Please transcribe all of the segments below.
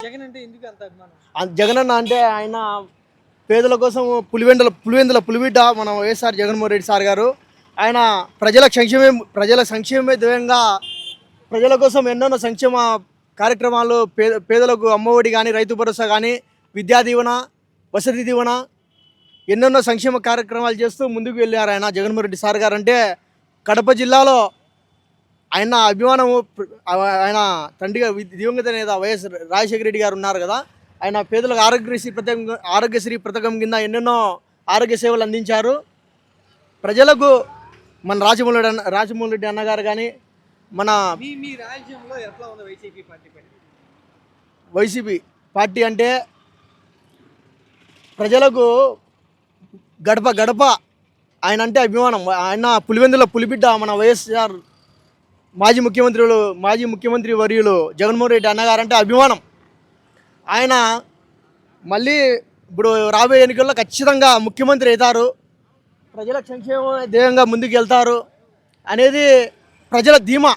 జగన్ అంటే ఎందుకు అంత అభిమానం? జగన్ అన్న అంటే ఆయన పేదల కోసం పులివెందుల మన వైఎస్ఆర్ జగన్మోహన్ రెడ్డి సార్ గారు ఆయన ప్రజల సంక్షేమమే ధ్యేయంగా ప్రజల కోసం ఎన్నెన్నో సంక్షేమ కార్యక్రమాలు పేదలకు అమ్మఒడి కానీ రైతు భరోసా కానీ విద్యా దీవెన వసతి దీవెన ఎన్నెన్నో సంక్షేమ కార్యక్రమాలు చేస్తూ ముందుకు వెళ్ళారు ఆయన జగన్మోహన్ రెడ్డి సార్ గారు. అంటే కడప జిల్లాలో ఆయన అభిమానము ఆయన తండ్రిగా దివంగత నేత వైఎస్ రాజశేఖర రెడ్డి గారు ఉన్నారు కదా, ఆయన పేదలకు ఆరోగ్యశ్రీ పథకం కింద ఎన్నెన్నో ఆరోగ్య సేవలు అందించారు ప్రజలకు. మన రాజమౌళి రెడ్డి అన్నగారు కానీ మన మీ రాజ్యంలో ఎట్లా ఉంది వైసీపీ పార్టీ అంటే ప్రజలకు గడప గడప ఆయన అంటే అభిమానం. ఆయన పులివెందుల పులిబిడ్డ మన వైఎస్ఆర్ మాజీ ముఖ్యమంత్రి వర్యులు జగన్మోహన్ రెడ్డి అన్నగారు అంటే అభిమానం. ఆయన మళ్ళీ ఇప్పుడు రాబోయే ఎన్నికల్లో ఖచ్చితంగా ముఖ్యమంత్రి అవుతారు, ప్రజల సంక్షేమ ధ్యేయంగా ముందుకు వెళ్తారు అనేది ప్రజల ధీమా.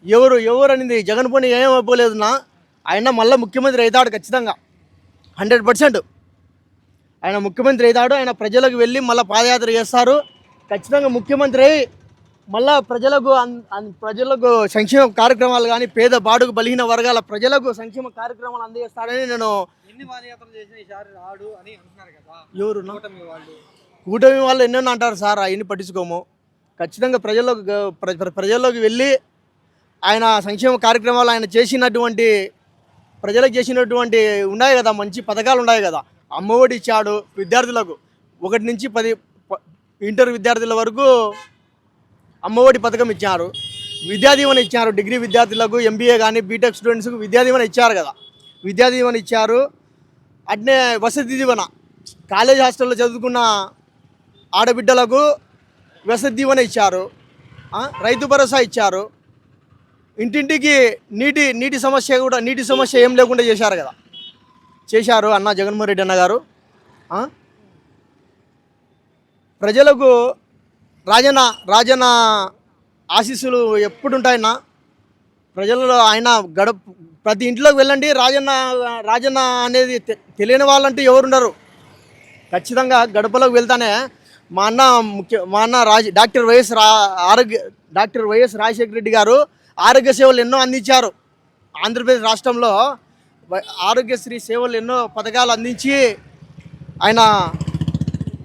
ఎవరు అనేది జగన్ పని ఏమైపోలేదున్నా ఆయన మళ్ళీ ముఖ్యమంత్రి అవుతాడు ఖచ్చితంగా 100%. ఆయన ముఖ్యమంత్రి అవుతాడు. ఆయన ప్రజలకు వెళ్ళి మళ్ళీ పాదయాత్ర చేస్తారు ఖచ్చితంగా. ముఖ్యమంత్రి అయి మళ్ళా ప్రజలకు సంక్షేమ కార్యక్రమాలు కానీ పేద బాడుగు బలహీన వర్గాల ప్రజలకు సంక్షేమ కార్యక్రమాలు అందజేస్తాడని నేను ఎవరు కూటమి వాళ్ళు ఎన్నెన్నో అంటారు సార్, అవన్నీ పట్టించుకోము. ఖచ్చితంగా ప్రజల్లోకి వెళ్ళి ఆయన సంక్షేమ కార్యక్రమాలు ఆయన ప్రజలకు చేసినటువంటి ఉన్నాయి కదా, మంచి పథకాలు ఉన్నాయి కదా. అమ్మఒడి ఇచ్చాడు విద్యార్థులకు 1 నుంచి 10 ఇంటర్ విద్యార్థుల వరకు అమ్మఒడి పథకం ఇచ్చారు. విద్యా దీవెన ఇచ్చారు డిగ్రీ విద్యార్థులకు, ఎంబీఏ కానీ బీటెక్ స్టూడెంట్స్కు విద్యా దీవెన ఇచ్చారు కదా, విద్యా దీవెన ఇచ్చారు. అట్నే వసతి దీవెన కాలేజ్ హాస్టల్లో చదువుకున్న ఆడబిడ్డలకు వసతి దీవెన ఇచ్చారు. రైతు భరోసా ఇచ్చారు. ఇంటింటికి నీటి సమస్య ఏం లేకుండా చేశారు అన్న జగన్మోహన్ రెడ్డి అన్న గారు. ప్రజలకు రాజన్న ఆశీస్సులు ఎప్పుడుంటాయన్నా ప్రజలలో. ఆయన ప్రతి ఇంట్లోకి వెళ్ళండి, రాజన్న అనేది తెలియని వాళ్ళంటూ ఎవరున్నారు. ఖచ్చితంగా గడపలోకి వెళ్తానే మా అన్న డాక్టర్ వైఎస్ రాజశేఖర రెడ్డి గారు ఆరోగ్య సేవలు ఎన్నో అందించారు. ఆంధ్రప్రదేశ్ రాష్ట్రంలో ఆరోగ్యశ్రీ సేవలు ఎన్నో పథకాలు అందించి ఆయన